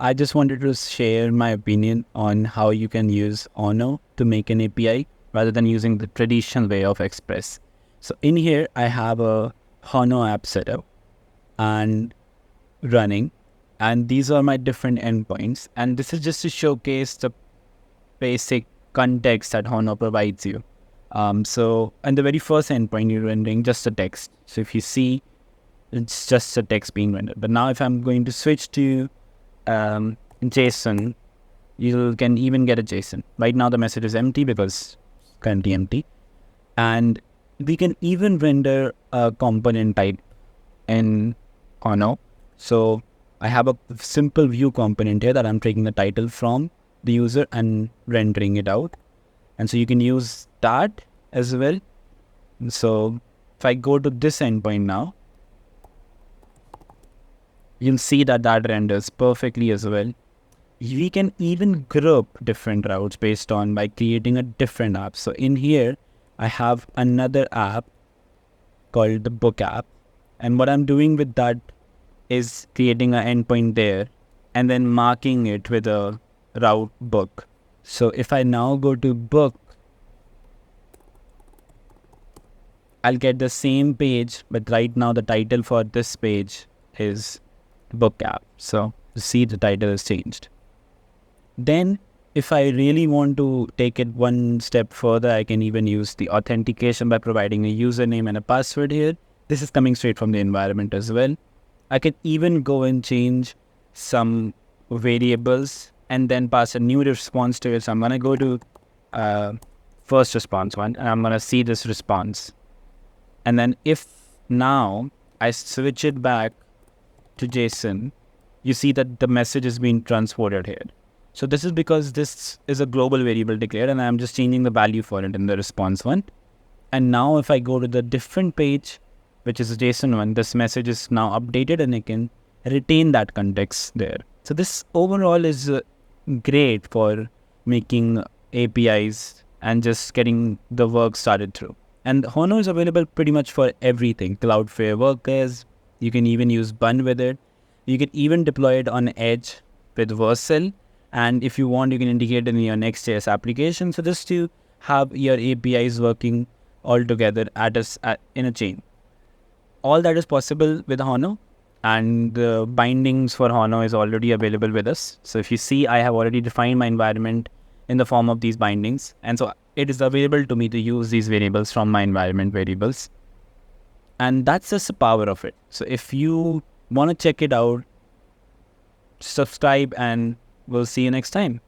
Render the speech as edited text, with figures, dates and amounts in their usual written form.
I just wanted to share my opinion on how you can use Honor to make an API rather than using the traditional way of Express. So in here, I have a Honor app setup and running, and these are my different endpoints. And this is just to showcase the basic context that Honor provides you. So on the very first endpoint, you're rendering just a text. So if you see, it's just a text being rendered. But now if I'm going to switch to JSON, you can even get a JSON. Right now the message is empty because it's currently empty. And we can even render a component type in Honor. So I have a simple view component here that I'm taking the title from the user and rendering it out. And so you can use that as well. So if I go to this endpoint now, you'll see that renders perfectly as well. We can even group different routes based on by creating a different app. So in here, I have another app called the book app. And what I'm doing with that is creating an endpoint there and then marking it with a route book. So if I now go to book, I'll get the same page, but right now the title for this page is book app. So you see the title is changed. Then if I really want to take it one step further, I can even use the authentication by providing a username and a password here. This is coming straight from the environment as well. I can even go and change some variables and then pass a new response to it. So I'm going to go to first response one, and I'm going to see this response. And then if now I switch it back to JSON, you see that the message is being transported here. So this is because this is a global variable declared and I'm just changing the value for it in the response one. And now if I go to the different page, which is a JSON one, this message is now updated and I can retain that context there. So this overall is great for making APIs and just getting the work started through. And Honor is available pretty much for everything. Cloudflare Workers, you can even use Bun with it. You can even deploy it on Edge with Vercel. And if you want, you can integrate it in your Next.js application. So just to have your APIs working all together in a chain. All that is possible with Honor, and the bindings for Honor is already available with us. So if you see, I have already defined my environment in the form of these bindings. And so it is available to me to use these variables from my environment variables. And that's just the power of it. So if you want to check it out, subscribe and we'll see you next time.